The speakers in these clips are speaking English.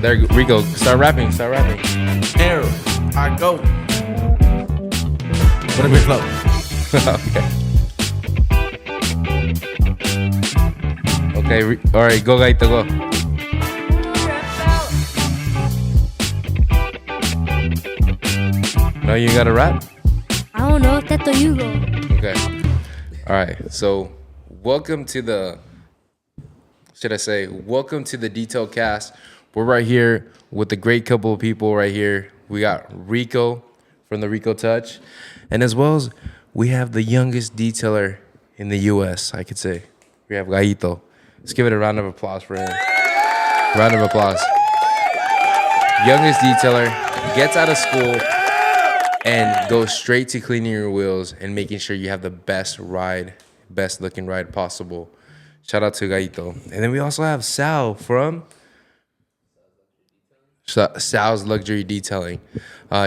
There, Rico, start rapping. Here I go. What a great flow. Okay, all right, go, Guito, go. No, you gotta rap? I don't know if that's the you go. Okay. All right, so welcome to the Detail Cast. We're right here with a great couple of people right here. We got Rico from the RICO Touch, and as well as we have the youngest detailer in the U.S., I could say. We have Guito. Let's give it a round of applause for him. Round of applause. Youngest detailer, gets out of school and goes straight to cleaning your wheels and making sure you have the best looking ride possible. Shout out to Guito. And then we also have Sal from Sal's Luxury Detailing.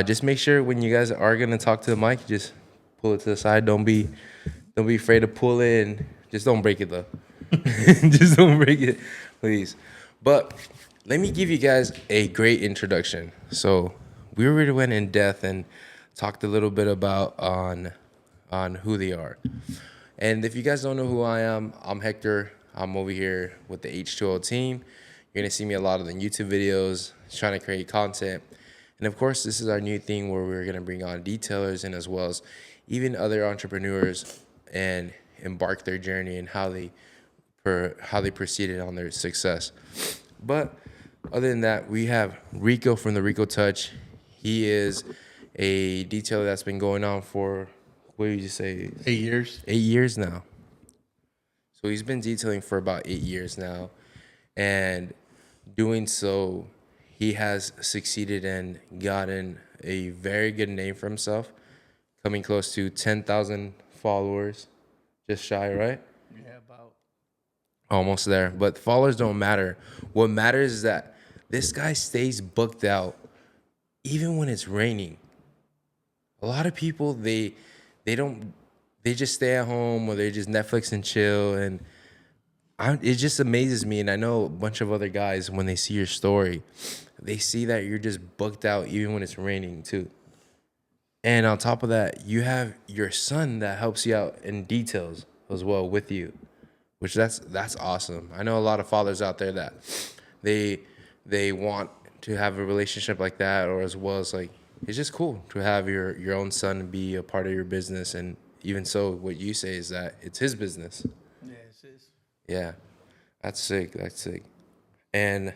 Just make sure when you guys are gonna talk to the mic, just pull it to the side. Don't be afraid to pull it, and just don't break it though. Just don't break it, please. But let me give you guys a great introduction. So we already went in depth and talked a little bit about on who they are. And if you guys don't know who I am, I'm Hector. I'm over here with the H2O team. You're gonna see me a lot of the YouTube videos, trying to create content. And of course, this is our new thing where we're gonna bring on detailers and as well as even other entrepreneurs and embark their journey and how they proceeded on their success. But other than that, we have Rico from the RICO Touch. He is a detailer that's been going on for, what did you say? 8 years. 8 years now. So he's been detailing for about 8 years now. And doing so, he has succeeded and gotten a very good name for himself, coming close to 10,000 followers, just shy, right? Yeah, about. Almost there. But followers don't matter. What matters is that this guy stays booked out even when it's raining. A lot of people, they just stay at home or they just Netflix and chill, and it just amazes me. And I know a bunch of other guys, when they see your story, they see that you're just booked out even when it's raining too. And on top of that, you have your son that helps you out in details as well with you, which that's awesome. I know a lot of fathers out there that they want to have a relationship like that, or as well as like, it's just cool to have your own son be a part of your business. And even so, what you say is that it's his business. Yeah, it's his. Yeah, that's sick. And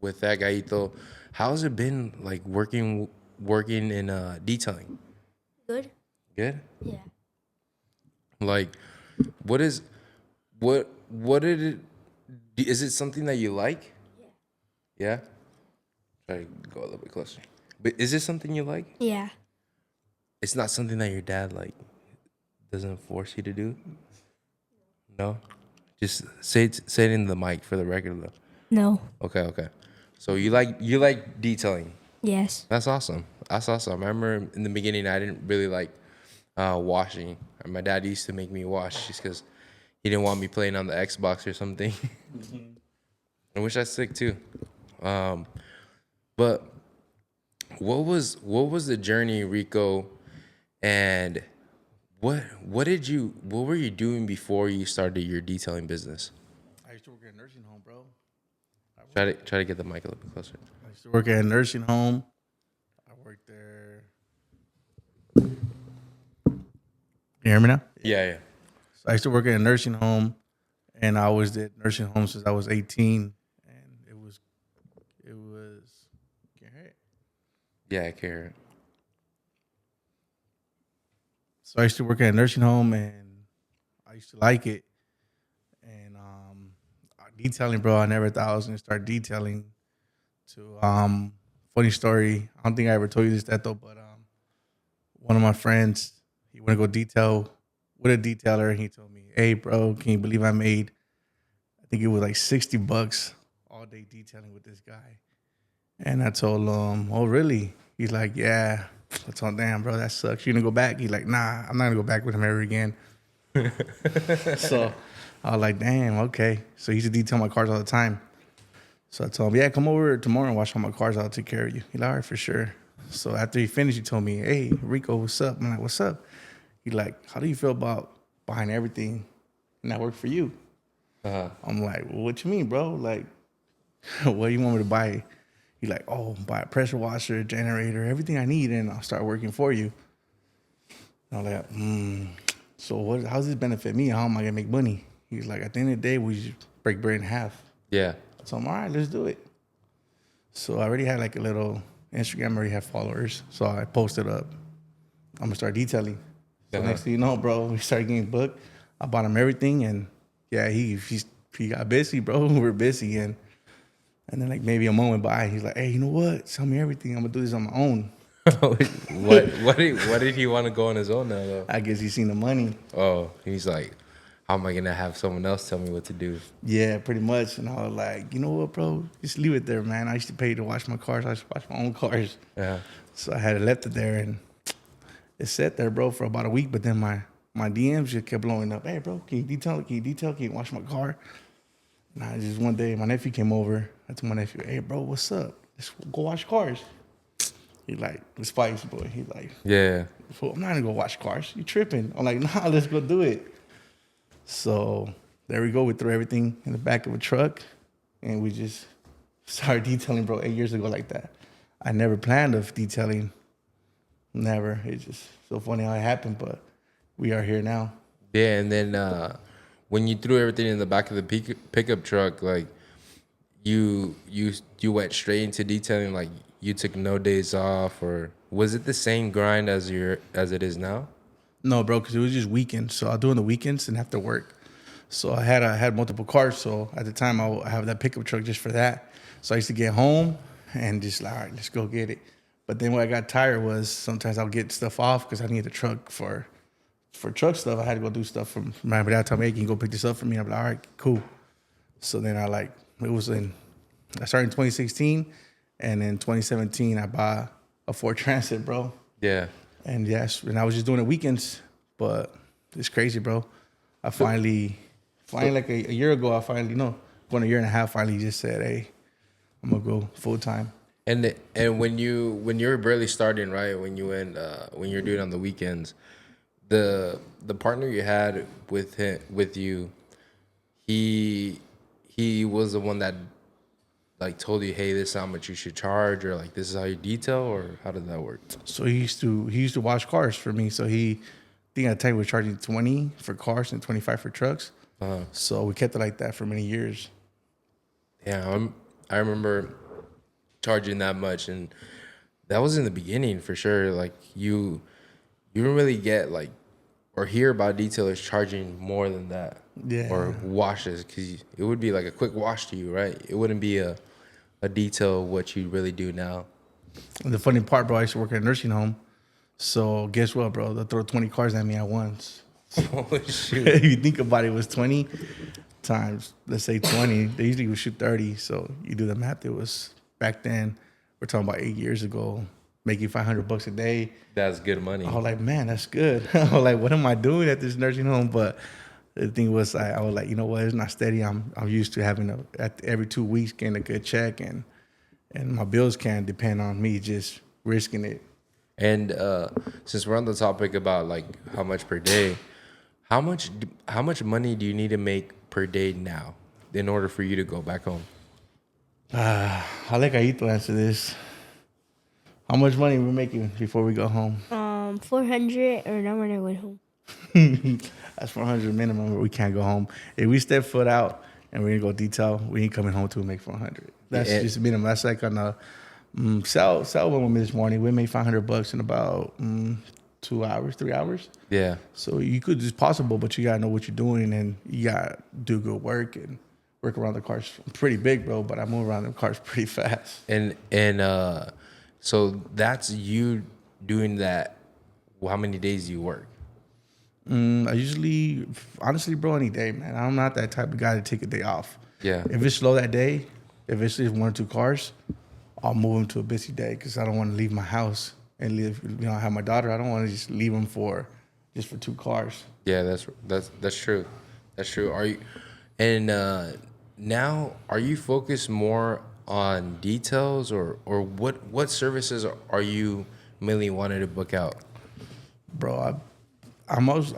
with that, Guito, how's it been like working in detailing? Good? Good? Yeah. Like, what did it, is it something that you like? Yeah? Try to go a little bit closer. But is it something you like? Yeah. It's not something that your dad like doesn't force you to do? No? Just say it in the mic for the record though. No. Okay. So you like detailing. Yes. That's awesome. I remember in the beginning I didn't really like washing. My dad used to make me wash just because he didn't want me playing on the Xbox or something. I wish I stick too. But what was the journey, Rico, and what were you doing before you started your detailing business? I used to work at a nursing home, bro. Try to get the mic a little bit closer. I used to work at a nursing home. I worked there. You hear me now? Yeah. So I used to work at a nursing home, and I always did nursing homes since I was 18, and it was. Can't hear it. Yeah, I care. So I used to work at a nursing home, and I used to like it. And detailing, bro, I never thought I was gonna start detailing. Funny story. I don't think I ever told you this, that though, but one of my friends, he went to go detail with a detailer, and he told me, "Hey, bro, can you believe I made? I think it was like $60 all day detailing with this guy." And I told him, "Oh, really?" He's like, "Yeah." I told him, "Damn, bro, that sucks. You gonna go back?" He's like, "Nah, I'm not gonna go back with him ever again." So I was like, damn, okay. So he used to detail my cars all the time. So I told him, yeah, come over tomorrow and wash all my cars. I'll take care of you. He's like, all right, for sure. So after he finished, he told me, hey, Rico, what's up? I'm like, what's up? He's like, how do you feel about buying everything and that work for you? I'm like, well, what you mean, bro? Like, what do you want me to buy? He's like, oh, buy a pressure washer, generator, everything I need, and I'll start working for you. And I'm like, so how does this benefit me? How am I going to make money? He's like, at the end of the day, we just break bread in half. Yeah. So I'm all right, let's do it. So I already had like a little Instagram, I already have followers. So I posted up, I'm gonna start detailing. So next thing you know, bro, we started getting booked. I bought him everything, and yeah, he got busy, bro. We're busy, and then like maybe a month went by. He's like, hey, you know what? Tell me everything. I'm gonna do this on my own. What did he want to go on his own now though? I guess he's seen the money. Oh, he's like, how am I gonna have someone else tell me what to do? Yeah, pretty much. And I was like, you know what, bro? Just leave it there, man. I used to pay to wash my cars. I used to wash my own cars. Yeah. So I had it left it there, and it sat there, bro, for about a week. But then my DMs just kept blowing up. Hey, bro, can you detail? Can you wash my car? And I just one day, my nephew came over. I told my nephew, hey, bro, what's up? Let's go wash cars. He like, the spice boy. He like, Yeah. fool, I'm not gonna go wash cars. You tripping? I'm like, nah, let's go do it. So there we go. We threw everything in the back of a truck, and we just started detailing, bro, 8 years ago like that. I never planned of detailing. Never. It's just so funny how it happened, but we are here now. Yeah, and then when you threw everything in the back of the pickup truck, like you went straight into detailing, like you took no days off, or was it the same grind as it is now? No, bro, because it was just weekends. So I do on the weekends and after work. So I had multiple cars. So at the time, I have that pickup truck just for that. So I used to get home and just like, all right, let's go get it. But then what I got tired was sometimes I'll get stuff off because I need the truck for truck stuff. I had to go do stuff from my dad told me, hey, can you go pick this up for me? I'm like, all right, cool. So then I started in 2016, and in 2017 I bought a Ford Transit, bro. Yeah. And yes, and I was just doing it weekends, but it's crazy, bro. I finally like a year ago, going a year and a half, finally just said, hey, I'm gonna go full time. And when you were barely starting, right? When you were doing it on the weekends, the partner you had with you, he was the one that like told you, hey, this is how much you should charge, or like this is how you detail, or how did that work? So he used to wash cars for me. So I think at the time we were charging 20 for cars and 25 for trucks. So we kept it like that for many years. Yeah, I remember charging that much, and that was in the beginning for sure. Like you don't really get like or hear about detailers charging more than that. Yeah. Or washes, because it would be like a quick wash to you, right? It wouldn't be a detail of what you really do now. And the funny part, bro, I used to work at a nursing home. So guess what, bro? They'll throw 20 cars at me at once. Oh, shoot. If you think about it, it was 20 times, let's say 20. They usually would shoot 30. So you do the math. It was back then, we're talking about 8 years ago, making $500 a day. That's good money. I was like, man, that's good. I was like, what am I doing at this nursing home? But the thing was, I was like, you know what? It's not steady. I'm used to having every 2 weeks getting a good check, and my bills can't depend on me just risking it. And since we're on the topic about like how much per day, how much money do you need to make per day now in order for you to go back home? I let Guito answer this. How much money we making before we go home? 400, or now when I went home. That's 400 minimum, but we can't go home. If we step foot out and we're gonna go detail, we ain't coming home till we make 400. That's just minimum. That's like on the sell one this morning. We made $500 in about 2 hours, 3 hours. Yeah. So you could, it's possible, but you gotta know what you're doing, and you gotta do good work and work around the cars. I'm pretty big, bro, but I move around the cars pretty fast. And so that's you doing that. How many days do you work? I usually, honestly, bro, any day, man. I'm not that type of guy to take a day off. Yeah. If it's slow that day, if it's just 1 or 2 cars, I'll move them to a busy day because I don't want to leave my house and live. I have my daughter. I don't want to just leave them for just for 2 cars. Yeah, that's true. That's true. Are you and now are you focused more on details or what services are you mainly wanting to book out? Bro, I'm mostly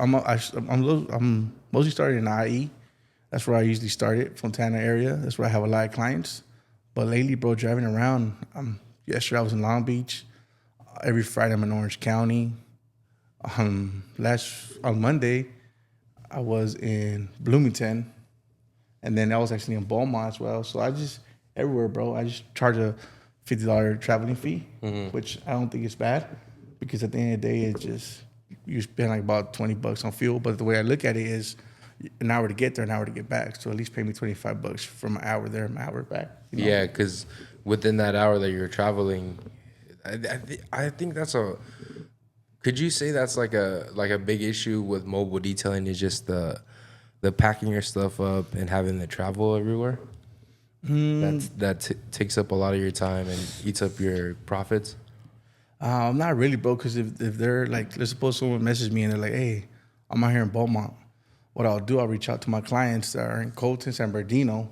started in IE. That's where I usually started, Fontana area. That's where I have a lot of clients. But lately, bro, driving around, yesterday I was in Long Beach. Every Friday I'm in Orange County. On Monday, I was in Bloomington, and then I was actually in Beaumont as well. So I just everywhere, bro. I just charge a $50 traveling fee, which I don't think is bad, because at the end of the day, it's just you spend like about $20 on fuel. But the way I look at it is an hour to get there, an hour to get back. So at least pay me $25 from an hour there, an hour back. You know? Yeah, because within that hour that you're traveling, I think that's a. Could you say that's like a big issue with mobile detailing is just the packing your stuff up and having to travel everywhere? That takes up a lot of your time and eats up your profits. Not really, bro. Because if they're like, let's suppose someone messages me and they're like, "Hey, I'm out here in Beaumont." What I'll do, I'll reach out to my clients that are in Colton, San Bernardino,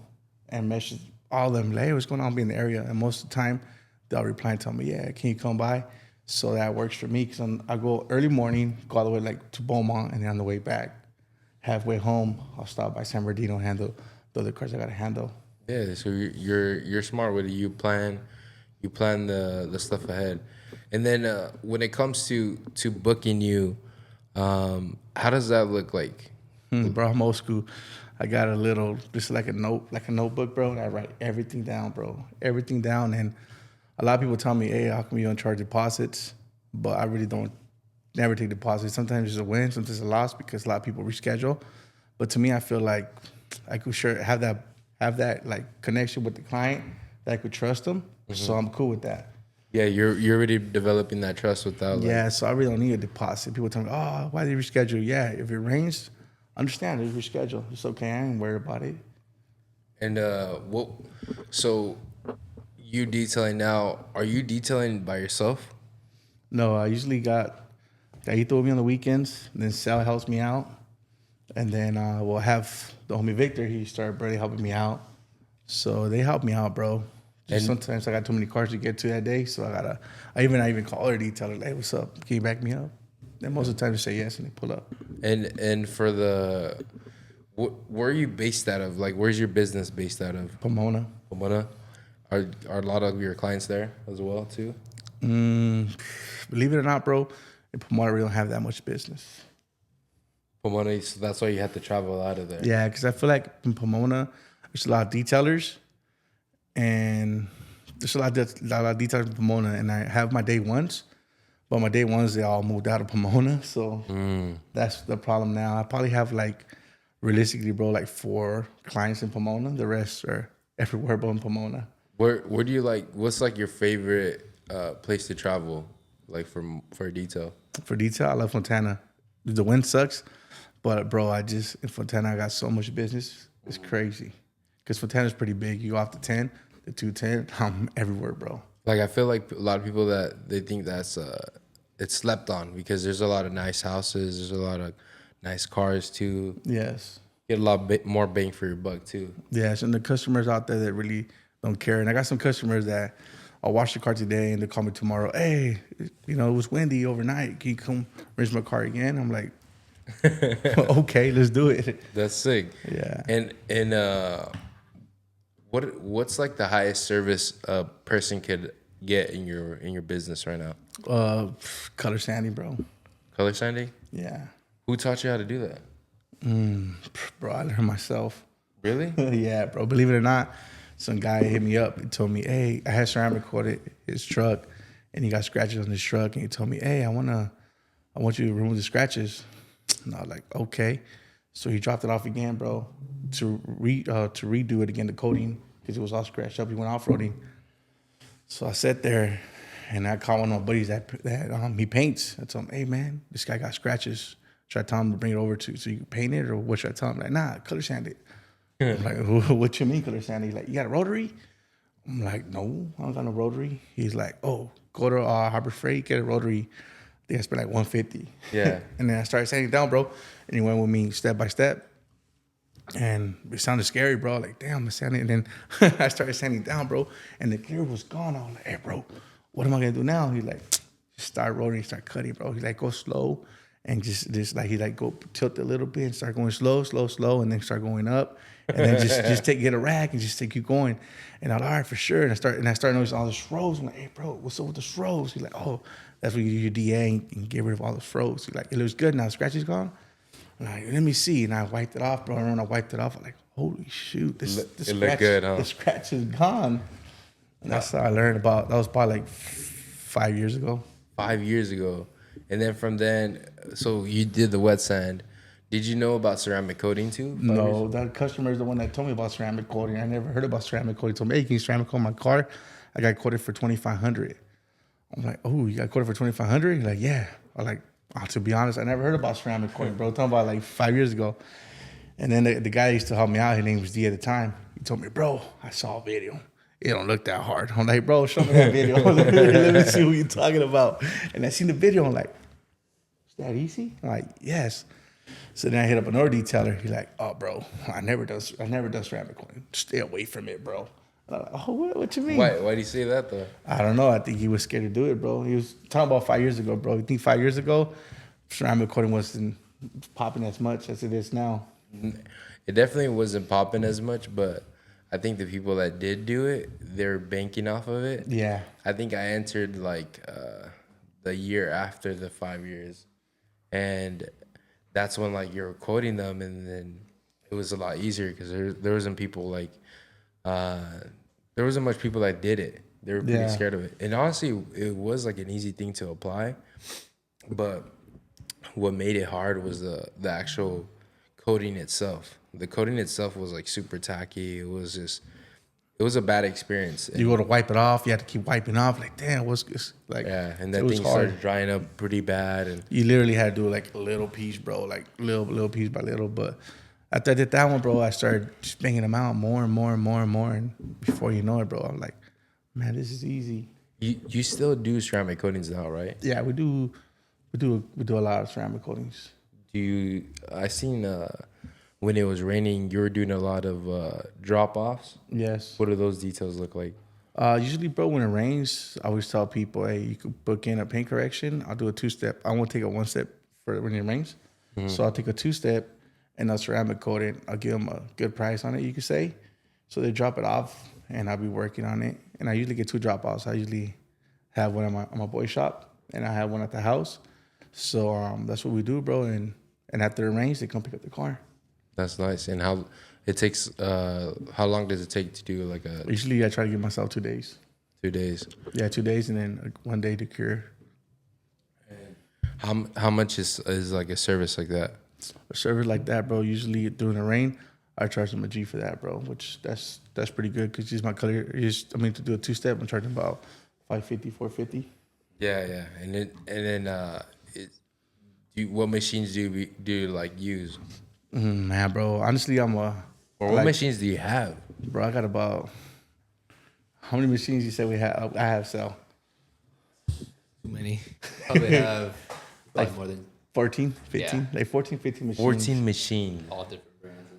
and message all of them, like, "Hey, what's going on? I'll be in the area." And most of the time, they'll reply and tell me, "Yeah, can you come by?" So that works for me, because I go early morning, go all the way like to Beaumont, and then on the way back, halfway home, I'll stop by San Bernardino and handle the other cars I gotta handle. Yeah, so you're smart with it. You plan the stuff ahead, and then when it comes to booking you, how does that look like? Bro, I'm old school. I got just like a notebook, bro, and I write everything down, bro. Everything down. And a lot of people tell me, "Hey, how come you don't charge deposits?" But I really don't, never take deposits. Sometimes it's a win, sometimes it's a loss, because a lot of people reschedule. But to me, I feel like I could have that like connection with the client, that I could trust them. So I'm cool with that. Yeah, you're already developing that trust without. Yeah, so I really don't need a deposit. People tell me, "Oh, why did you reschedule?" Yeah, if it rains, understand, it's reschedule. It's okay. I ain't worried about it. And what? So you detailing now? Are you detailing by yourself? No, I usually got Guito with me on the weekends, and then Sal helps me out. And then we'll have the homie Victor. He started really helping me out. So they help me out, bro. Just sometimes I got too many cars to get to that day, so I even call her detailer, like, "Hey, what's up? Can you back me up?" And most of the time they say yes, and they pull up. And for the, where are you based out of? Like, where's your business based out of? Pomona. Pomona. Are a lot of your clients there as well too? Believe it or not, bro, in Pomona we don't have that much business. Pomona, so that's why you have to travel out of there. Yeah, because I feel like in Pomona there's a lot of detailers, and there's a lot of detailers in Pomona, and I have my day ones, but my day ones they all moved out of Pomona, so that's the problem now. I probably have like, realistically, bro, like 4 clients in Pomona. The rest are everywhere but in Pomona. Where do you like? What's like your favorite place to travel, like for detail? For detail, I love Fontana. The wind sucks, but bro, in Fontana I got so much business. It's crazy. Because Fontana's pretty big. You go off the 10, the 210, I'm everywhere, bro. Like I feel like a lot of people that they think that's it's slept on, because there's a lot of nice houses, there's a lot of nice cars too. Yes. Get a lot more bang for your buck too. Yes, and the customers out there that really don't care. And I got some customers that I'll wash the car today and they'll call me tomorrow. "Hey, it was windy overnight. Can you come rinse my car again?" I'm like, "Okay, let's do it." That's sick. Yeah. And what's like the highest service a person could get in your business right now? Color sanding, bro. Color sanding? Yeah. Who taught you how to do that? Bro, I learned myself. Really? Yeah, bro. Believe it or not, some guy hit me up. He told me, "Hey, I had ceramic coated his truck, and he got scratches on his truck." And he told me, "Hey, I want you to remove the scratches." And I was like, "Okay." So he dropped it off again, bro, to redo it again, the coating, because it was all scratched up. He went off-roading. So I sat there, and I called one of my buddies that he paints. I told him, "Hey, man, this guy got scratches. Should I tell him to bring it over so you can paint it, or what should I tell him?" Like, "Nah, color sand it." I'm like, "What you mean color sand it?" He's like, "You got a rotary?" I'm like, "No, I don't got no rotary." He's like, "Oh, go to Harbor Freight, get a rotary." think I spent like 150. Yeah. And then I started sanding down, bro. And he went with me step by step. And it sounded scary, bro. Like, damn, I'm sanding. And then I started sanding down, bro. And the clear was gone. I was like, hey, bro, what am I going to do now? He's like, just start rolling, start cutting, bro. He's like, go slow. And just like, he like, go tilt a little bit and start going slow, and then start going up. And then get a rack and just keep going. And I'm like, all right, for sure. And I start noticing all the froze. I'm like, hey, bro, what's up with the froze? He's like, oh, that's when you do your DA and get rid of all the froze. He's like, it looks good now. The scratch is gone. I'm like, let me see. And I wiped it off, bro. And when I wiped it off, I'm like, holy shoot, the looked good, huh? The scratch is gone. And that's how I learned about. That was probably like 5 years ago. 5 years ago. And then from then, so you did the wet sand. Did you know about ceramic coating too? No, that customer is the one that told me about ceramic coating. I never heard about ceramic coating. He told me, hey, can you ceramic coat my car? I got quoted for $2,500. I'm like, oh, you got quoted for $2,500? He's like, yeah. I'm like, to be honest, I never heard about ceramic coating, bro. I'm talking about like 5 years ago. And then the guy that used to help me out, his name was D at the time. He told me, bro, I saw a video. It don't look that hard. I'm like, bro, show me that video. Let me see what you're talking about. And I seen the video. I'm like, is that easy? I'm like, yes. So then I hit up another detailer. He's like, oh, bro, I never done ceramic coating. Stay away from it, bro. And I'm like, oh, what you mean? Why do you say that though? I don't know. I think he was scared to do it, bro. He was talking about 5 years ago, bro. You think 5 years ago, ceramic coating wasn't popping as much as it is now? It definitely wasn't popping as much, but I think the people that did do it, they're banking off of it. Yeah. I think I entered like the year after the 5 years, and that's when like you're quoting them, and then it was a lot easier because there wasn't people like there wasn't much people that did it. They were pretty scared of it, and honestly, it was like an easy thing to apply, but what made it hard was the actual coating itself. The coating itself was like super tacky. It was a bad experience. You go to wipe it off, you had to keep wiping off. Like, damn, what's this? Like, Yeah, and that thing started drying up pretty bad. And you literally had to do like a little piece, bro, like little piece by little. But after I did that one, bro, I started just banging them out more and more and more and more. And before you know it, bro, I'm like, man, this is easy. you still do ceramic coatings now, right? Yeah, we do a lot of ceramic coatings. I seen when it was raining, you were doing a lot of drop offs. Yes. What do those details look like? Usually, bro, when it rains, I always tell people, hey, you could book in a paint correction. I'll do a 2-step. I won't take a 1-step for when it rains. Mm-hmm. So I'll take a 2-step and I'll ceramic coat it. I'll give them a good price on it, you could say. So they drop it off and I'll be working on it. And I usually get 2 drop offs. I usually have one on my boy shop and I have one at the house. So that's what we do, bro. And after it rains, they come pick up the car. That's nice. And how long does it take to do like a? Usually, I try to give myself 2 days. 2 days. Yeah, 2 days, and then 1 day to cure. And how much is like a service like that? A service like that, bro. Usually during the rain, I charge them a G for that, bro. Which that's pretty good because he's my color. To do a 2-step, I'm charging about $550, $450. Yeah, and then what machines do you like use? Man, bro. Honestly, What machines do you have? Bro, I got about... How many machines you say we have? I have, Sal. Too many. Probably have like more than 14, 15? Yeah. Like 14, 15 machines. 14 machines. all different brands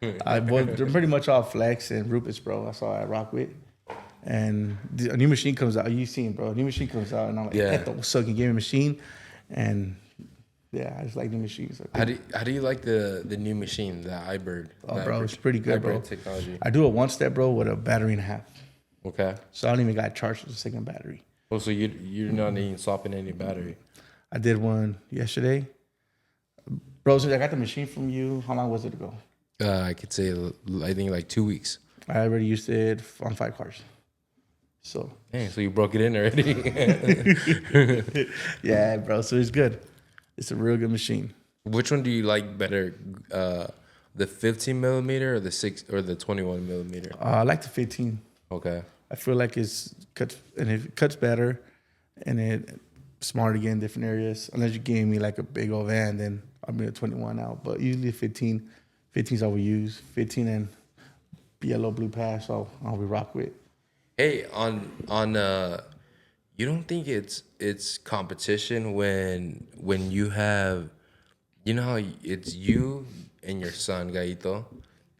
and all. They're pretty much all Flex and Rupert's, bro. That's all I rock with. And a new machine comes out. You seen, bro. A new machine comes out, and I'm like, Yeah. what's up? Can you give me a machine? And... yeah, I just like new machines. How do you like the new machine, the iBird? Oh, bro, it's pretty good, bro. Technology. I do a 1-step, bro, with a battery and a half. Okay. So I don't even got charged with a second battery. Oh, so you're not even swapping any battery? I did one yesterday. Bro, since I got the machine from you, how long was it ago? I could say, I think like 2 weeks. I already used it on 5 cars. So. Dang, so you broke it in already? Yeah, bro. So it's good. It's a real good machine. Which one do you like better, the 15 millimeter or the 21 millimeter? I like the 15. Okay. I feel like it cuts better, and it smarter to get in different areas. Unless you gave me like a big old van, then I'll be a 21 out. But usually 15 is all we use. 15 and yellow blue pass, so I'll be rock with. Hey, on You don't think it's competition when you have, you know how it's you and your son Guito,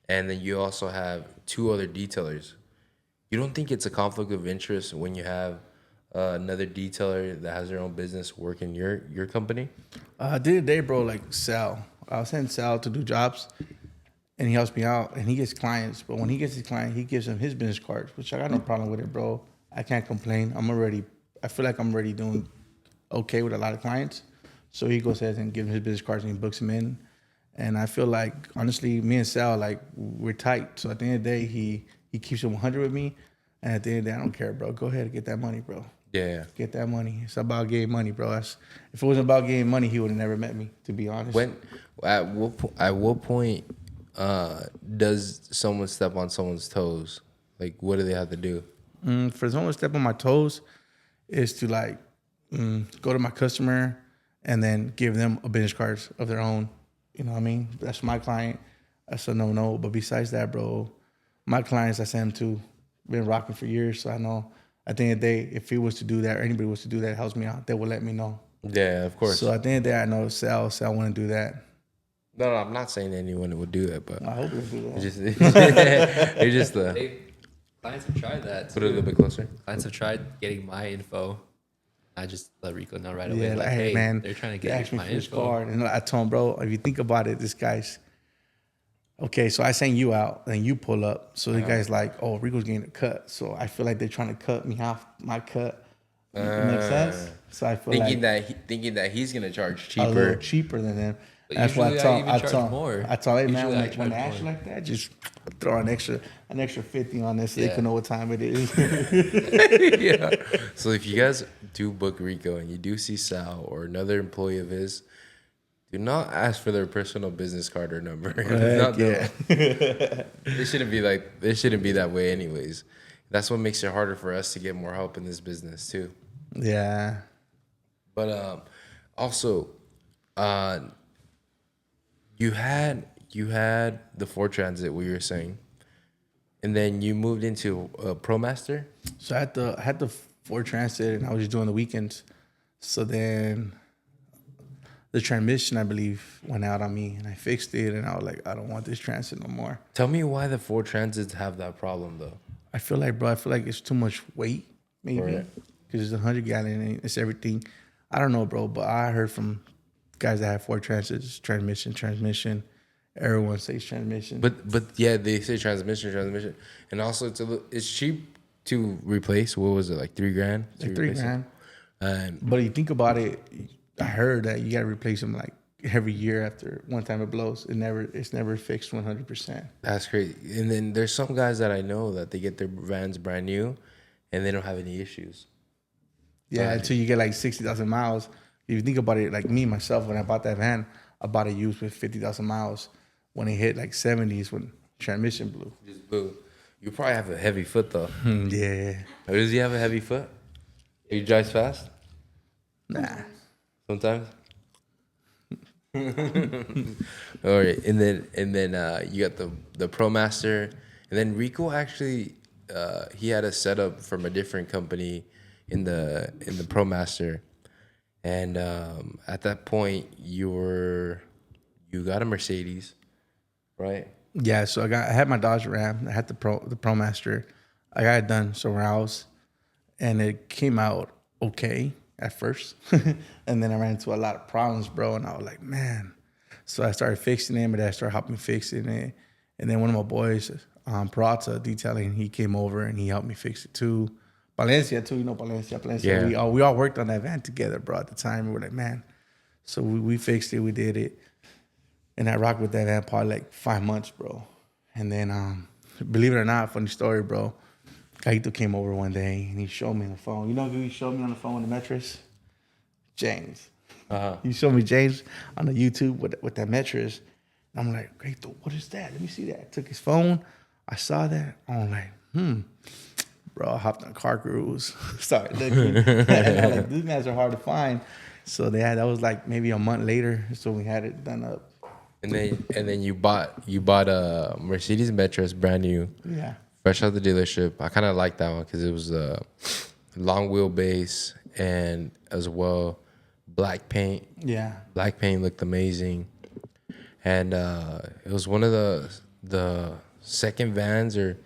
and then you also have two other detailers. You don't think it's a conflict of interest when you have another detailer that has their own business work in your company? The other day, bro, like Sal. I was sending Sal to do jobs, and he helps me out, and he gets clients. But when he gets his client, he gives him his business cards, which I got no problem with it, bro. I can't complain. I feel like I'm already doing okay with a lot of clients. So he goes ahead and gives him his business cards and he books him in. And I feel like, honestly, me and Sal, like, we're tight. So at the end of the day, he keeps it 100 with me. And at the end of the day, I don't care, bro. Go ahead and get that money, bro. Yeah. Get that money. It's about getting money, bro. If it wasn't about getting money, he would have never met me, to be honest. At what point does someone step on someone's toes? Like, what do they have to do? For someone to step on my toes is to, like, go to my customer and then give them a business card of their own. You know what I mean? That's my client. That's a no. But besides that, bro, my clients I send them to been rocking for years. So I know at the end of the day, if he was to do that or anybody was to do that, it helps me out. They will let me know. Yeah, of course. So at the end of the day, I know Sal want to do that. No, I'm not saying anyone would do that, but I hope he'll do that. It's just the Clients have tried that. put it a little bit closer. Clients have tried getting my info. I just let Rico know right away. Yeah, Like, like, hey, man, they're trying to they get asked me my for his info. card. And I told him, bro, if you think about it, this guy's, okay, so I send you out, then you pull up. So the guy's like, oh, Rico's getting a cut. So I feel like they're trying to cut me off my cut. It makes sense? So I feel Thinking like that he's gonna charge a little cheaper. cheaper than them. But That's why usually I I even charge more. I told, hey, man, Usually I when they charge ask you more. like that, just throw an extra 50 on this so they Yeah. can know what time it is. Yeah. So if you guys do book Rico and you do see Sal or another employee of his, do not ask for their personal business card or number. It's not yeah. They shouldn't be like. They shouldn't be that way, anyways. That's what makes it harder for us to get more help in this business too. Yeah. But also, you had the Ford Transit, what you were saying, and then you moved into Promaster. So I had the Ford Transit and I was just doing the weekends. So then the transmission, I believe, went out on me and I fixed it and I was like, I don't want this Transit no more. Tell me why the Ford Transits have that problem though. I feel like, bro, it's too much weight, maybe. Right. Because it's 100 gallon and it's everything. I don't know, bro, but I heard from guys that have Ford Transits, transmission. Everyone says transmission. But yeah, they say transmission, and also it's cheap to replace. What was it, like $3,000? like $3,000. But you think about it, I heard that you gotta replace them like every year after one time it blows. It's never fixed 100%. That's crazy. And then there's some guys that I know that they get their vans brand new, and they don't have any issues. Yeah, until you get like 60,000 miles. If you think about it, like me myself, when I bought that van, I bought it used with 50,000 miles. When it hit like 70s, when transmission blew. Just blew. You probably have a heavy foot though. Yeah. Or does he have a heavy foot? He drives fast. Nah. Sometimes. All right, and then you got the Promaster, and then Rico actually he had a setup from a different company in the Promaster, and at that point you got a Mercedes, right? Yeah, so I had my Dodge Ram. I had the Promaster. I got it done somewhere else, and it came out okay at first, and then I ran into a lot of problems, bro. And I was like, man. So I started fixing it, but I started helping fixing it, and then one of my boys, Peralta Detailing, he came over and he helped me fix it too. Valencia too, you know Valencia. Yeah. We all worked on that van together, bro. At the time, we were like, man. So we fixed it, we did it. And I rocked with that van probably like 5 months, bro. And then, believe it or not, funny story, bro. Gito came over one day and he showed me on the phone. You know who he showed me on the phone with the mattress? James. He showed me James on the YouTube with that mattress. And I'm like, Gito, what is that? Let me see that. I took his phone. I saw that. I'm like, Bro, I hopped on car cruise. Started looking. And I'm like, these mats are hard to find. So that was like maybe a month later. So we had it done up. And then you bought a Mercedes Metros brand new, Yeah. fresh out the dealership. I kind of like that one because it was long wheelbase, and as well black paint. Yeah. Black paint looked amazing, and it was one of the second vans, or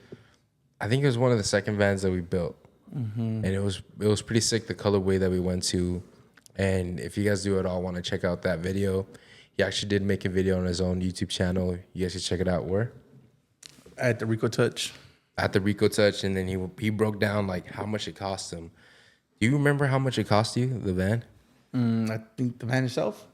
I think it was one of the second vans that we built, and it was pretty sick the colorway that we went to. And if you guys do at all want to check out that video, he actually did make a video on his own YouTube channel. You guys should check it out. Where? At the RICO Touch. At the RICO Touch, and then he broke down like how much it cost him. Do you remember how much it cost you, the van? I think the van itself.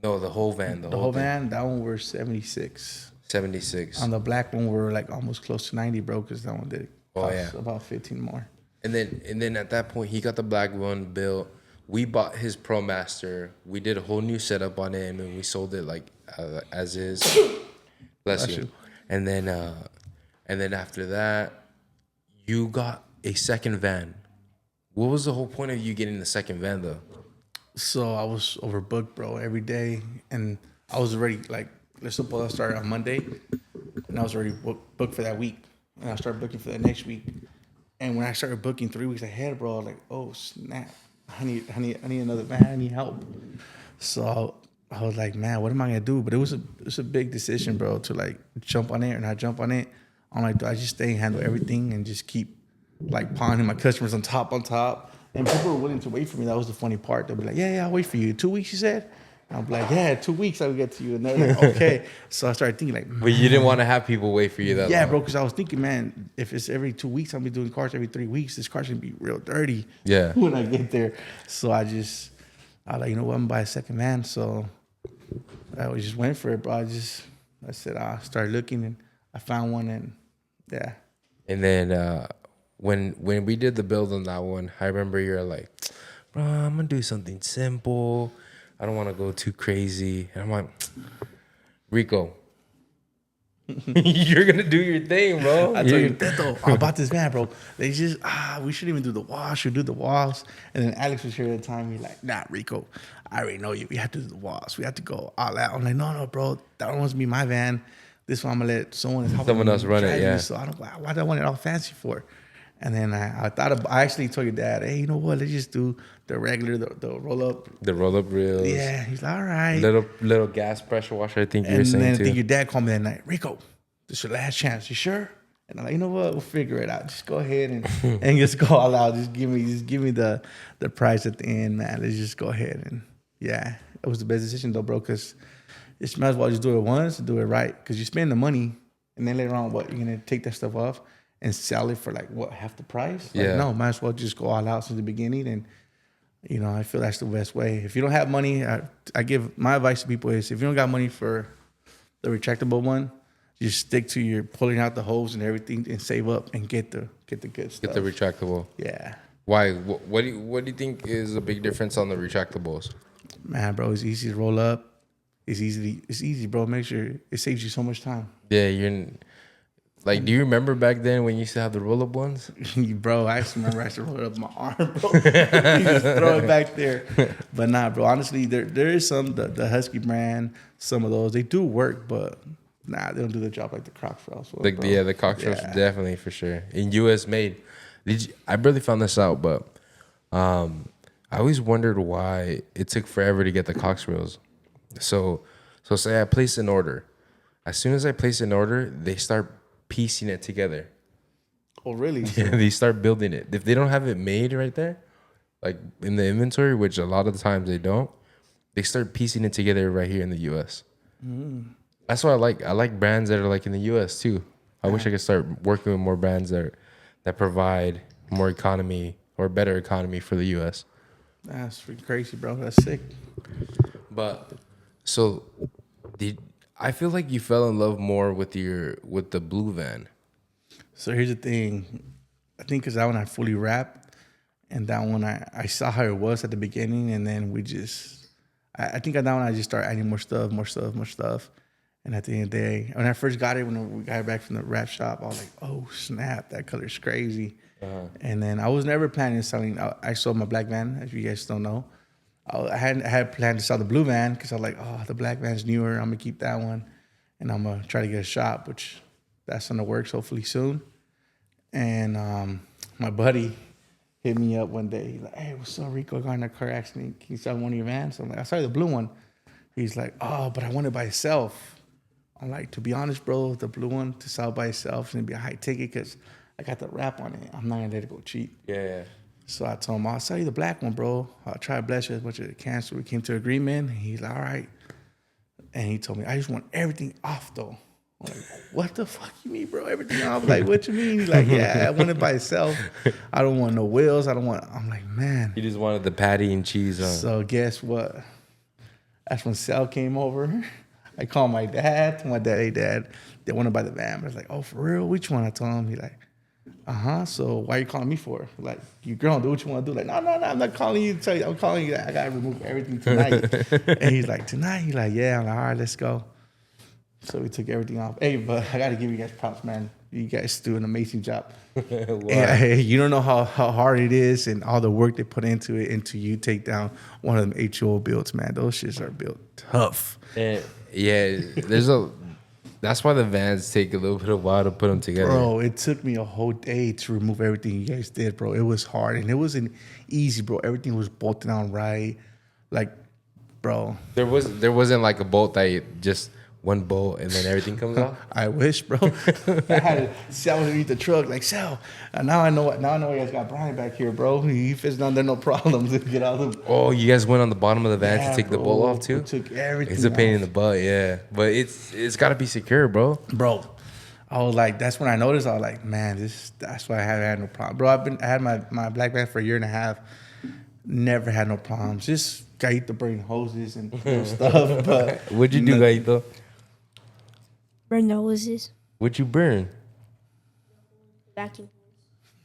No, the whole van. The whole van. That one were 76. 76. On the black one, we're like almost close to 90, bro. Because that one did cost about 15 more. And then at that point, he got the black one built. We bought his Promaster. We did a whole new setup on it, and we sold it like as is. Bless you. And then after that, you got a second van. What was the whole point of you getting the second van, though? So I was overbooked, bro, every day, and I was already like, let's suppose I started on Monday, and I was already booked for that week, and I started booking for the next week. And when I started booking 3 weeks ahead, bro, I was like, oh snap. I need another van. I need help. So I was like, man, what am I gonna do? But it was a big decision, bro, to like jump on it or not jump on it. I'm like, do I just stay and handle everything and just keep like pawning my customers on top? And people were willing to wait for me. That was the funny part. They'll be like, yeah, I'll wait for you. 2 weeks, you said? And I'm like, yeah, 2 weeks I will get to you. And they're like, okay. So I started thinking like, but you didn't want to have people wait for you that long. Yeah, bro, because I was thinking, man, if it's every 2 weeks, I'll be doing cars every 3 weeks. This car's going to be real dirty when I get there. So I was like, you know what, I'm going to buy a second van. So I just went for it, bro. I said, I started looking, and I found one, and yeah. And then when we did the build on that one, I remember you're like, bro, I'm going to do something simple. I don't want to go too crazy. And I'm like, Rico, you're going to do your thing, bro. I told you that though. About this van, bro. They just, we shouldn't even do the wash or do the walls. And then Alex was here at the time. He's like, nah, Rico, I already know you. We have to do the walls. We have to go all out. I'm like, no, bro. That one wants to be my van. This one I'm going to let someone else run it, yeah. So why do I want it all fancy for? And then I actually told your dad, hey, you know what? Let's just do the regular, the roll up. The roll up reels. Yeah. He's like, all right. Little gas pressure washer, I think you were saying too. And then I think your dad called me that night. Rico, this is your last chance. You sure? And I'm like, you know what? We'll figure it out. Just go ahead and just go all out. Just give me the price at the end, man. Let's just go ahead. And yeah, it was the best decision though, bro, because you might as well just do it once and do it right. Because you spend the money, and then later on, what, you're going to take that stuff off and sell it for like what, half the price? Like, no, might as well just go all out since the beginning. And you know, I feel that's the best way. If you don't have money, I give my advice to people is if you don't got money for the retractable one, just stick to your pulling out the hose and everything and save up and get the good stuff. Get the retractable. Yeah. Why? What do you think is a big difference on the retractables? Man, bro, it's easy to roll up. It's easy, bro. Make sure it saves you so much time. Yeah, like, do you remember back then when you used to have the roll-up ones? Bro, I just remember I used to roll it up my arm, bro. You just throw it back there. But nah, bro, honestly, there is some, the Husky brand, some of those, they do work, but nah, they don't do the job like the Crocs. The Crocs definitely, for sure. In U.S. made. I barely found this out, but I always wondered why it took forever to get the Cox rails. So say I place an order. As soon as I place an order, they start piecing it together. Oh, really? Yeah, they start building it. If they don't have it made right there, like in the inventory, which a lot of the times they don't, they start piecing it together right here in the U.S. That's why I like brands that are like in the U.S. too. I wish I could start working with more brands that provide more economy or better economy for the U.S. That's freaking crazy, bro. That's sick. But so I feel like you fell in love more with the blue van. So here's the thing. I think because that one I fully wrapped, and that one I saw how it was at the beginning, and then I think on that one I just started adding more stuff. And at the end of the day, when I first got it, when we got it back from the wrap shop, I was like, oh, snap, that color's crazy. And then I was never planning on selling. I sold my black van, if you guys don't know. I had planned to sell the blue van because I was like, oh, the black van's newer. I'm going to keep that one. And I'm going to try to get a shop, which that's in the works hopefully soon. And my buddy, hit me up one day. He's like, "Hey, what's up, Rico? I got in a car accident. Can you sell one of your vans?" I'm like, "I saw the blue one." He's like, "Oh, but I want it by itself." I'm like, "To be honest, bro, the blue one to sell by itself is gonna be a high ticket because I got the wrap on it. I'm not gonna let it go cheap." Yeah. So I told him, "I'll sell you the black one, bro. I'll try to bless you as much as I can." So we came to agreement. He's like, "All right." And he told me, "I just want everything off, though." I'm like, "What the fuck you mean, bro? Everything off?" Like, "What you mean?" He's like, "Yeah, I want it by itself. I don't want no wheels. I don't want." I'm like, "Man." He just wanted the patty and cheese on. So guess what? That's when Sal came over. I called my dad. Told my dad, "Hey, Dad, they want to buy the van." I was like, "Oh, for real? Which one?" I told him. He's like, "So why are you calling me for?" Like, "You girl, do what you want to do." Like, no, I'm not calling you to tell you. I'm calling you that I gotta remove everything tonight. And he's like, "Tonight?" He's like, "Yeah." I'm like, "All right, let's go." So we took everything off. Hey, but I gotta give you guys props, man. You guys do an amazing job. Hey, you don't know how hard it is and all the work they put into it until you take down one of them H2O builds, man. Those shits are built tough. And that's why the vans take a little bit of while to put them together. Bro, it took me a whole day to remove everything you guys did, bro. It was hard and it wasn't easy, bro. Everything was bolted on right. Like, bro. There wasn't like a bolt that just one bolt and then everything comes off. I wish, bro. I had to Sal underneath the truck, like, "Sal." And now I know you guys got Brian back here, bro. He fits down there, no problems. Get out of the. Oh, you guys went on the bottom of the van Yeah, to take the bro. bolt off too? We took everything. It's a pain off. in the butt, yeah. But it's got to be secure, bro. Bro. I was like, that's when I noticed. I was like, man, that's why I haven't had no problem, bro. I had my black van for a year and a half. Never had no problems. Just Guito burning hoses and stuff. But What'd you do, Guito? Burn the hoses. What'd you burn? Vacuum.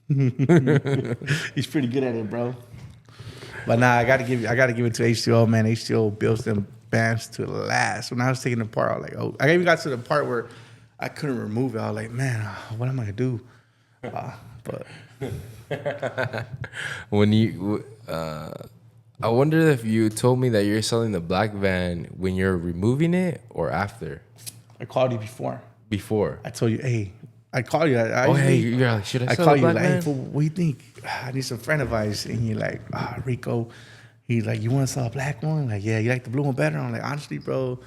he's pretty good at it, bro. But nah, I gotta give it to H2O, man. H2O builds them bands to last. When I was taking it apart, I was like, oh, I even got to the part where I couldn't remove it. I was like, man, what am I gonna do? But When I wonder if you told me that you're selling the black van when you're removing it or after. I called you before. Before. I told you, hey, I called you. You're like, should I sell call the you black like, van? hey, fool, what do you think? I need some friend advice. And you're like, Rico. He's like, you want to sell a black one? Like, yeah, you like the blue one better? I'm like, honestly, bro,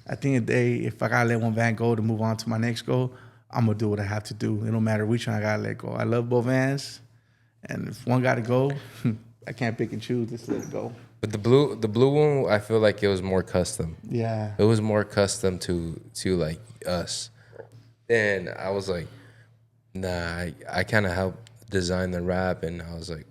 at the end of the day, if I got to let one van go to move on to my next goal, I'm going to do what I have to do. It don't matter which one I got to let go. I love both vans. And if one got to go, I can't pick and choose. Just let it go. But the blue one, I feel like it was more custom. Yeah. It was more custom to like us. And I was like, nah, I kind of helped design the wrap, and I was like,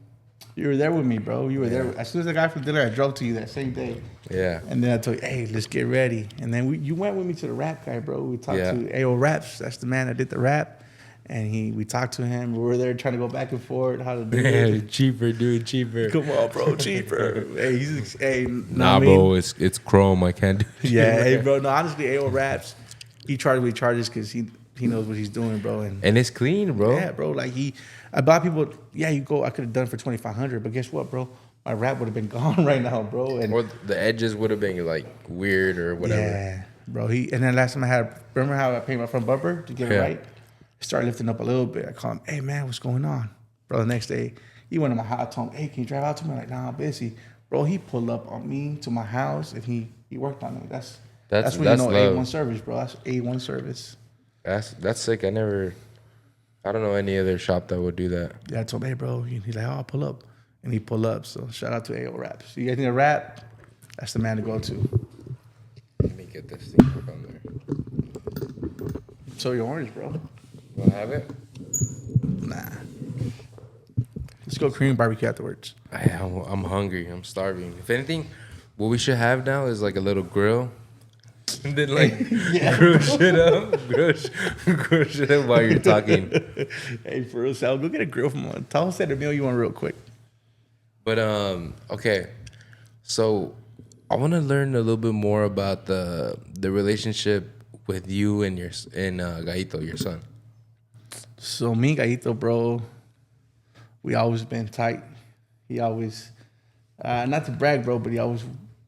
You were there with me, bro. You were there. As soon as I got from dinner, I drove to you that same day. yeah. And then I told you, hey, let's get ready. And then you went with me to the rap guy, bro. We talked to AO Raps. That's the man that did the rap. And we talked to him. We were there trying to go back and forth, how to do it. Cheaper, dude, cheaper. Come on, bro, cheaper. Nah, bro, it's chrome. I can't do it. Yeah, hey, bro. No, honestly, AO Raps, he charges what he charges because he knows what he's doing, bro. And it's clean, bro. Yeah, bro. Like I bought people. Yeah, I could have done it for $2,500, but guess what, bro? My rap would have been gone right now, bro. And Or the edges would have been like weird or whatever. yeah, bro. And then last time remember how I painted my front bumper to get it right? Started lifting up a little bit. I called him, hey, man, what's going on? Bro, the next day, he went to my house. I told him, hey, can you drive out to me? I'm like, nah, I'm busy. Bro, he pulled up on me to my house, and he worked on me. That's when you know love. A1 service, bro. That's A1 service. That's sick. I don't know any other shop that would do that. Yeah, I told him, hey, bro. He's like, oh, I'll pull up. And he pulled up. So shout out to AO Raps. You guys need a rap? That's the man to go to. Let me get this thing put on there. So your orange, bro. Want to have it? Nah. Let's go Korean barbecue afterwards. I'm hungry. I'm starving. If anything, what we should have now is like a little grill. And then like grill shit up while you're talking. Hey, for real, Sal, go get a grill from one. Tell us that the meal you want real quick. But okay. So I want to learn a little bit more about the relationship with you and Guito, your son. So me and Guito, bro, we always been tight. He always, not to brag, bro, but he always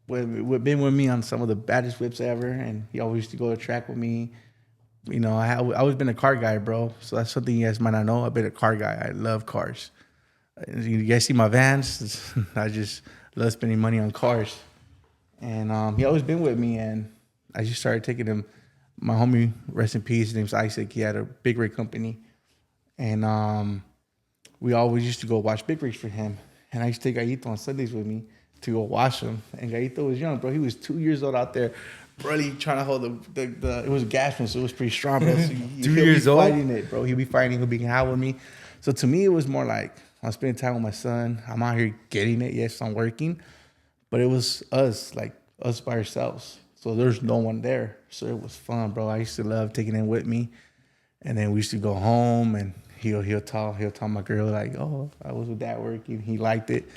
been with me on some of the baddest whips ever, and he always used to go to track with me. You know, I always been a car guy, bro. So that's something you guys might not know. I've been a car guy. I love cars. You guys see my Vans? I just love spending money on cars. And he always been with me, and I just started taking him. My homie, rest in peace, his name's Isaac. He had a big rig company, and we always used to go watch big rigs for him. And I used to take Guito on Sundays with me to go watch him. And Guito was young, bro. He was 2 years old out there, really trying to hold the it was a gas one, so it was pretty strong, bro. So 2 years old? Fighting it, bro. He'll be fighting, he'll be high with me. So to me, it was more like I'm spending time with my son. I'm out here getting it. Yes, I'm working. But it was us by ourselves. So there's no one there. So it was fun, bro. I used to love taking him with me. And then we used to go home, and he'll tell my girl, like, oh, I was with Dad working. He liked it.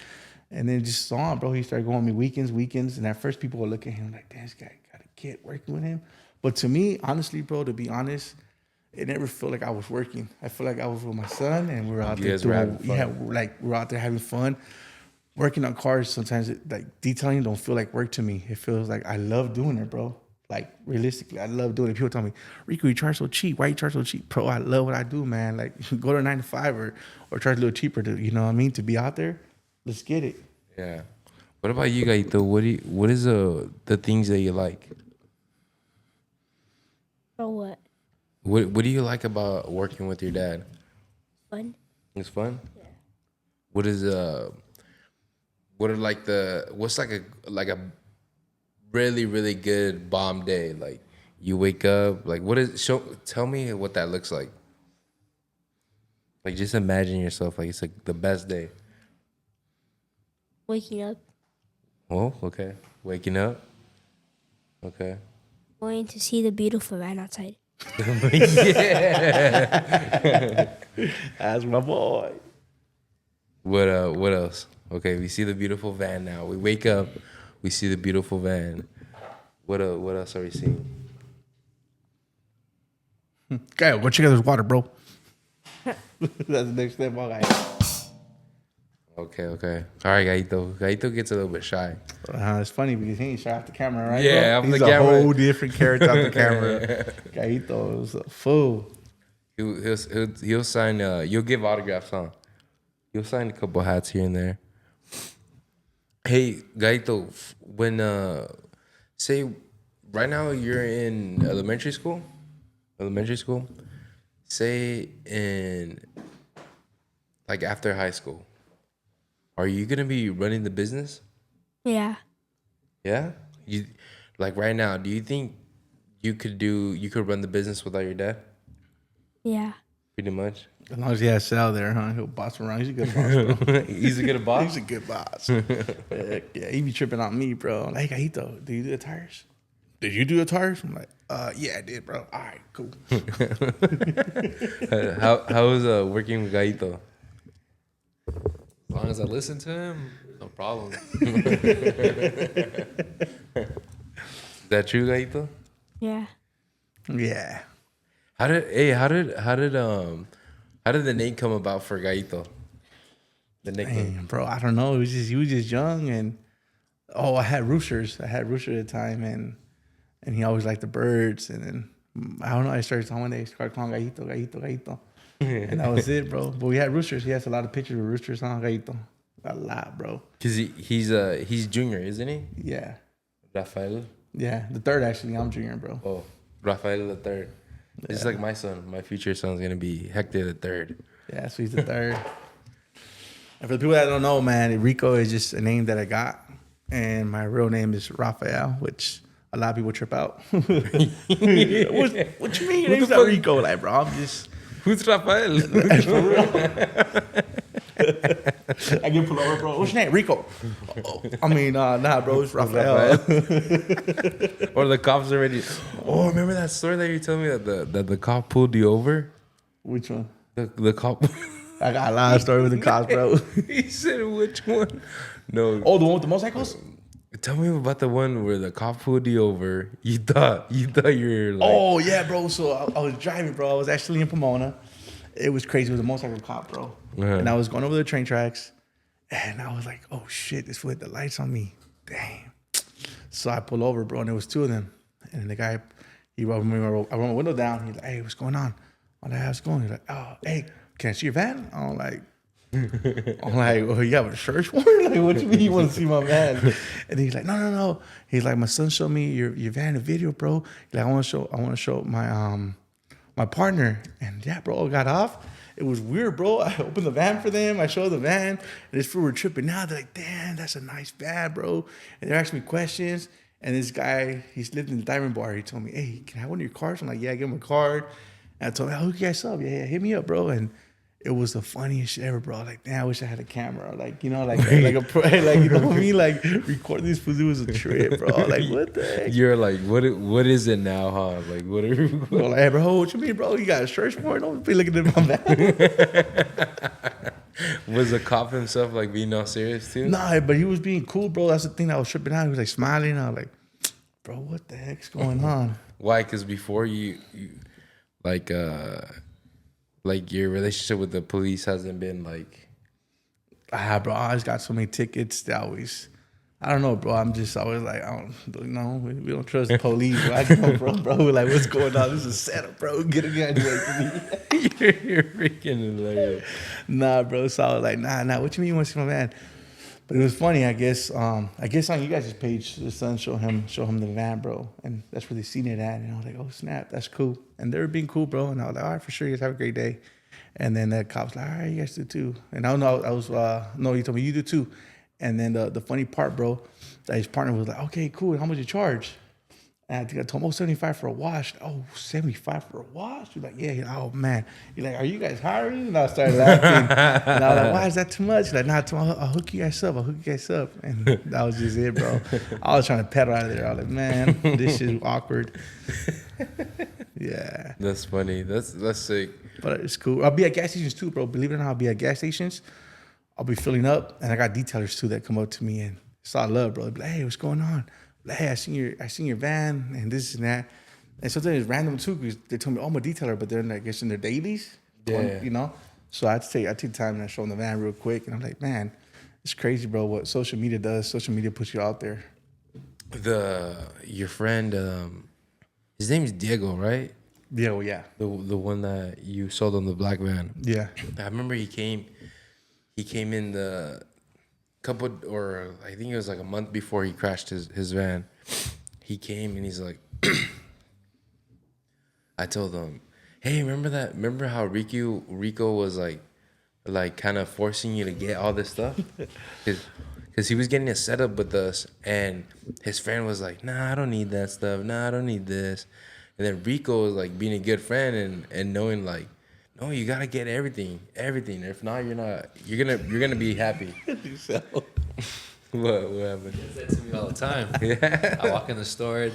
And then just saw him, bro. He started going with me weekends. And at first people would look at him like, damn, this guy got a kid working with him. But to me, honestly, bro, to be honest, it never felt like I was working. I feel like I was with my son, and we were out there doing, we're out there having fun. Working on cars, sometimes detailing don't feel like work to me. It feels like I love doing it, bro. Like, realistically, I love doing it. People tell me, Rico, you charge so cheap. Why you charge so cheap? Bro, I love what I do, man. Like, go to a 9 to 5 or charge a little cheaper to, you know what I mean? To be out there, let's get it. Yeah. What about you, Guito? What is the things that you like? For what? What do you like about working with your dad? Fun? It's fun? Yeah. What's like a really, really good bomb day? Like, you wake up, like, tell me what that looks like. Like, just imagine yourself like it's like the best day. Waking up. Oh, okay. Waking up. Okay. Going to see the beautiful man outside. Yeah. That's my boy. What else? Okay, we see the beautiful van now. We wake up, we see the beautiful van. What else are we seeing? Okay, go check out this water, bro. That's the next step. Okay. All right, Guito gets a little bit shy. It's funny because he ain't shy off the camera, right? Yeah, bro? off He's the a camera. whole different character off the camera. Guito is a fool. He'll sign. You'll give autographs, huh? You'll sign a couple hats here and there. Hey, Guito, when say right now you're in elementary school. Say in like after high school, are you gonna be running the business? Yeah. Yeah. You like right now? Do you think you could run the business without your dad? Yeah. Pretty much. As long as he has Sal there, huh? He'll boss around. He's a good boss, bro. He's a good boss. He's a good boss. Yeah, he be tripping on me, bro. Like, Guito, do you do the tires? Did you do the tires? I'm like, yeah, I did, bro. All right, cool. How was working with Guito? As long as I listen to him, no problem. Is that true, Guito? Yeah. Yeah. How did the name come about for Guito? The nickname. Man, bro, I don't know. He was just young, and I had roosters. I had roosters at the time, and he always liked the birds. And then I don't know. I started one day, started calling Guito, and that was it, bro. But we had roosters. He has a lot of pictures of roosters on Guito. A lot, bro. Cause he's junior, isn't he? Yeah, Rafael. yeah. The third, actually, I'm junior, bro. Oh, Rafael the third. It's like my son. My future son's gonna be Hector the third. Yeah, so he's the third. And for the people that don't know, man, Rico is just a name that I got, and my real name is Rafael, which a lot of people trip out. what you mean? Your name's not Rico, like, bro. I'm just. Who's Rafael? I get pulled over, bro. What's your name? Rico. Nah, bro. It's Rafael. Or the cops already. Oh, remember that story that you told me that the cop pulled you over? Which one? The cop. I got a lot of stories with the cops, bro. He said which one? No. Oh, the one with the motorcycles? Tell me about the one where the cop pulled you over. You thought you were like. Oh yeah, bro. So I was driving, bro. I was actually in Pomona. It was crazy. It was a motorcycle cop, bro. Uh-huh. And I was going over the train tracks, and I was like, "Oh shit, this fool hit the lights on me." Damn. So I pull over, bro, and there was two of them. And the guy, I rolled my window down. He's like, "Hey, what's going on?" I'm like, "How's it going?" He's like, "Oh, hey, can I see your van?" I'm like, I'm like, oh, you have a search warrant? Like, what you mean you want to see my van? And he's like, no. He's like, my son showed me your van in the video, bro. He's like, I want to show my my partner. And yeah, bro, got off. It was weird, bro. I opened the van for them. I showed the van, and this fool were tripping. Now they're like, damn, that's a nice van, bro. And they're asking me questions. And this guy, he's lived in the diamond bar. He told me, hey, can I have one of your cards? I'm like, yeah, give him a card. And I told him, I'll hook you guys up. Yeah, hit me up, bro. And it was the funniest shit ever, bro. Like, damn, I wish I had a camera. Like, you know, like a pro, like, you know what I mean? Like, recording this fool, it was a trip, bro. Like, what the heck? You're like, what is it now, huh? Like, what are you? Bro, like, hey, bro, what you mean, bro? You got a search warrant? Don't be looking at my van. Was the cop himself like being all serious too? Nah, but he was being cool, bro. That's the thing that was tripping out. He was like smiling. I was like, bro, what the heck's going on? Why? Because before you like your relationship with the police hasn't been like. Bro, I just got so many tickets that I don't know, bro. I'm just always like, I don't know. We don't trust the police. Bro. I come from, bro. Like, what's going on? This is a setup, bro. Get it away from me. You're freaking hilarious. Nah, bro. So I was like, nah. What you mean you want to see my van? But it was funny, I guess. On you guys' page, the son show him the van, bro, and that's where they seen it at. And I was like, oh snap, that's cool. And they were being cool, bro. And I was like, all right, for sure, you guys have a great day. And then that cop's like, all right, you guys do too. And I was no, he told me you do too. And then the funny part, bro, that his partner was like, okay, cool. How much you charge? And I think I told him, 75 for a wash. Oh, 75 for a wash? He's like, yeah. He's like, oh, man. He's like, are you guys hiring? And I started laughing. And I was like, why is that too much? He's like, nah, I'll hook you guys up. And that was just it, bro. I was trying to pedal out of there. I was like, man, this is awkward. Yeah. That's funny. That's sick. But it's cool. I'll be at gas stations too, bro. Believe it or not, I'll be at gas stations. I'll be filling up. And I got detailers too that come up to me and it's all love, bro. They'll be like, hey, what's going on? Like, hey, I seen your van and this and that. And sometimes it's random too because they told me, oh, I'm a detailer, but they're in, I guess, in their dailies. Yeah. You know? So I take time and I show them the van real quick. And I'm like, man, it's crazy, bro, what social media does. Social media puts you out there. Your friend, his name is Diego, right? Yeah, well, yeah. The one that you sold on the black van. Yeah. I remember he came in the couple, or I think it was like a month before he crashed his van. He came and he's like, I told him, hey, remember how Rico was like kind of forcing you to get all this stuff? Because he was getting a setup with us, and his friend was like, nah, I don't need that stuff. Nah, I don't need this. And then Rico was like being a good friend and knowing like, no, you gotta get everything. If not, you're gonna be happy. What happened? He says that to me all the time. Yeah. I walk in the store,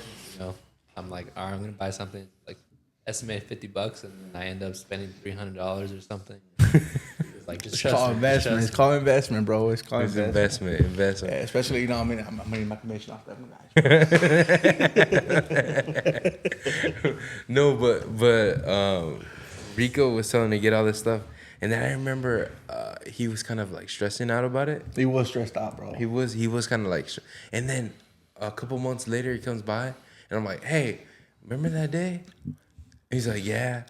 I'm like, all right, I'm gonna buy something like estimate $50, and then I end up spending $300 or something. It's like just It's called investment. It's called investment, bro. It's called Investment. Yeah, especially, I'm making my commission off that, guys. No, but Rico was telling me to get all this stuff, and then I remember he was kind of like stressing out about it. He was stressed out, bro. He was kind of like, and then a couple months later he comes by, and I'm like, hey, remember that day? He's like, yeah.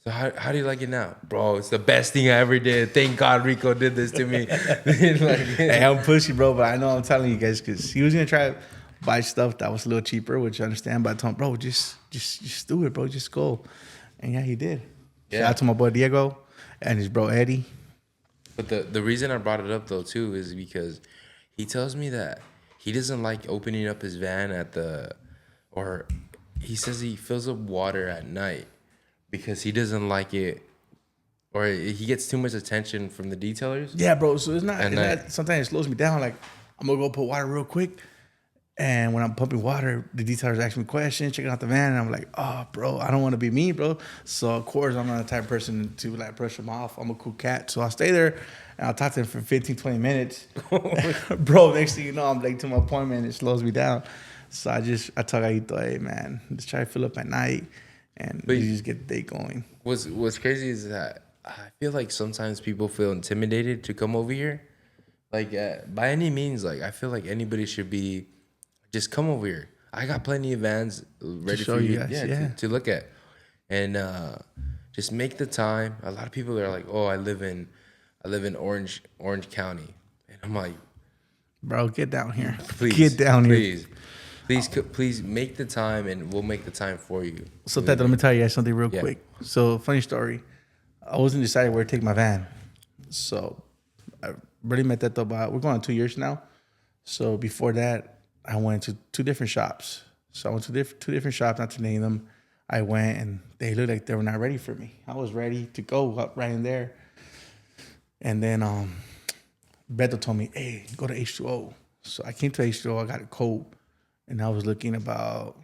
So how do you like it now? Bro, it's the best thing I ever did. Thank God Rico did this to me. Hey, I'm pushy, bro, but I know I'm telling you guys because he was going to try to buy stuff that was a little cheaper, which I understand. But I told him, bro, just do it, bro. Just go. And yeah, he did. Yeah. Shout out to my boy Diego and his bro Eddie. But the reason I brought it up, though, too, is because he tells me that he doesn't like opening up his van or he says he fills up water at night because he doesn't like it, or he gets too much attention from the detailers. Yeah, bro. So it's not sometimes it slows me down. Like, I'm going to go put water real quick. And when I'm pumping water, the detailers ask me questions, checking out the van, and I'm like, oh, bro, I don't want to be me, bro. So, of course, I'm not the type of person to, like, brush them off. I'm a cool cat. So I'll stay there, and I'll talk to them for 15, 20 minutes. Bro, next thing you know, I'm late to my appointment. It slows me down. So I tell Guito, hey, man, just try to fill up at night, and you just get the day going. What's crazy is that I feel like sometimes people feel intimidated to come over here. Like, by any means, like, I feel like anybody should be... Just come over here. I got plenty of vans ready for you guys, to look at. And just make the time. A lot of people are like, oh, I live in I live in Orange County, and I'm like, Bro, get down here. please, Get down here. please make the time, and we'll make the time for you. So, Teto, let me tell you guys something real Yeah. quick. So, funny story. I wasn't deciding where to take my van. So, I really met Teto about, we're going on 2 years now. So, before that, I went to 2 different shops. So, I went to two different shops, not to name them. I went and they looked like they were not ready for me. I was ready to go up right in there. And then Beto told me, hey, go to H2O. So I came to H2O, I got a code, and I was looking about,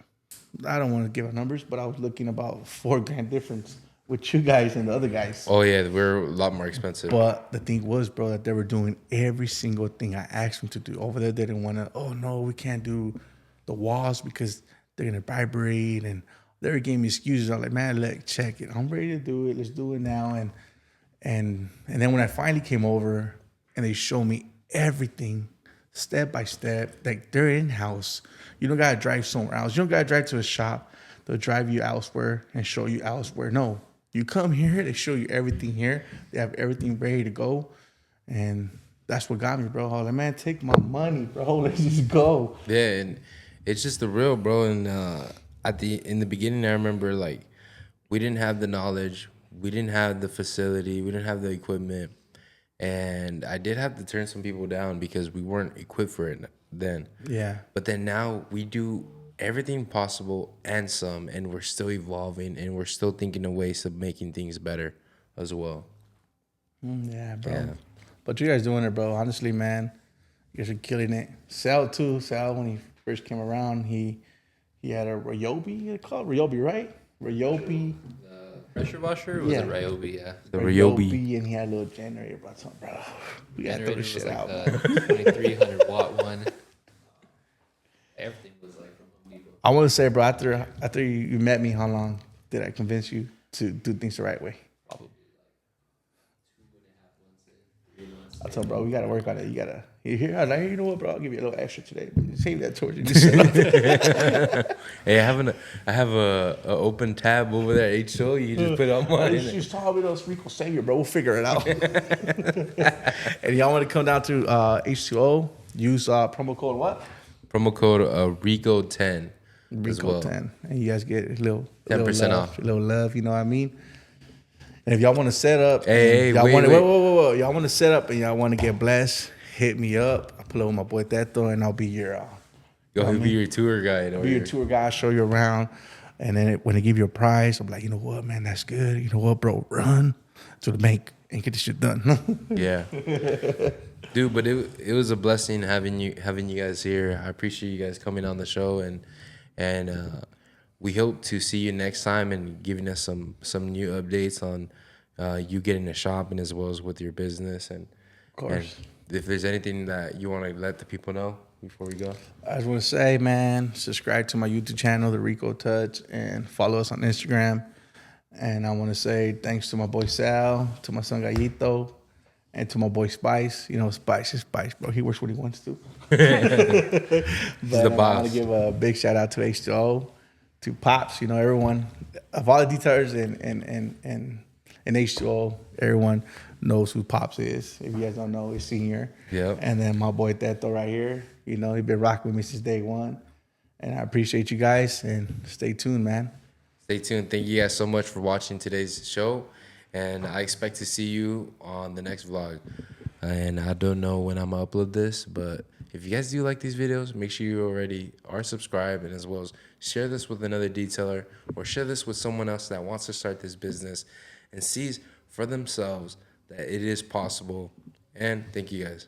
I don't want to give out numbers, but I was looking about $4,000 difference with you guys and the other guys. Oh yeah, we're a lot more expensive. But the thing was, bro, that they were doing every single thing I asked them to do. Over there, they didn't want to, oh no, we can't do the walls because they're going to vibrate. And they were giving me excuses. I was like, man, look, check it. I'm ready to do it. Let's do it now. And then when I finally came over and they showed me everything step by step, like they're in-house. You don't gotta drive somewhere else. You don't gotta drive to a shop. They'll drive you elsewhere and show you elsewhere. No, you come here, they show you everything here. They have everything ready to go. And that's what got me, bro. I was like, man, take my money, bro. Let's just go. Yeah, and it's just the real, bro. And in the beginning, I remember like we didn't have the knowledge, we didn't have the facility, we didn't have the equipment, and I did have to turn some people down because we weren't equipped for it then. Yeah. But then now we do everything possible and some, and we're still evolving, and we're still thinking of ways of making things better as well. Yeah, bro. Yeah. But you guys doing it, bro. Honestly, man, you guys are killing it. Sal too. Sal, when he first came around, he had a Ryobi. It's called Ryobi, right? Ryobi. Pressure washer or was it Ryobi? Yeah. The Ryobi. And he had a little generator. Bro, so, bro, we gotta throw Generator this was shit like out. the 2300 watt one. Everything was like from Home Depot. I want to say, bro, after you met me, how long did I convince you to do things the right way? Probably like 2.5 months, 3 months. I told him, bro, we gotta work on it. You hear? I was like, you know what, bro? I'll give you a little extra today. Save that towards you. Just Hey, I have a open tab over there at H2O. You can just put it on mine. You just told me those Rico Savior, bro. We'll figure it out. And y'all want to come down to H2O? Use promo code what? Promo code RICO10 as Rico well. 10, and you guys get a little 10% love, off. a little love. You know what I mean? And if y'all want to set up, Hey, y'all wait, want wait. whoa, y'all want to set up and y'all want to get blessed, hit me up. I'll pull up with my boy Teto, and I'll be your Go be your tour guide. be your tour guide, show you around. And then when they give you a prize, I'm like, you know what, man, that's good. You know what, bro, run to the bank and get this shit done. Yeah, dude. But it was a blessing having you guys here. I appreciate you guys coming on the show, and we hope to see you next time and giving us some new updates on you getting a shop and as well as with your business. And Of course. and if there's anything that you want to let the people know before we go. I just want to say, man, subscribe to my YouTube channel, the RICO Touch, and follow us on Instagram. And I want to say thanks to my boy Sal, to my son Guito, and to my boy Spice. You know, Spice is Spice, bro. He works what he wants to. But the I want boss. Uh-huh. to give a big shout out to H2O, to Pops, you know, everyone. Of all the detailers in H2O, everyone knows who Pops is. If you guys don't know, he's senior. Yep. And then my boy Teto right here. You know, he's been rocking with me since day one. And I appreciate you guys, and stay tuned, man. Stay tuned. Thank you guys so much for watching today's show, and I expect to see you on the next vlog. And I don't know when I'm gonna upload this, but if you guys do like these videos, make sure you already are subscribed, and as well as share this with another detailer or share this with someone else that wants to start this business and sees for themselves that it is possible. And thank you guys.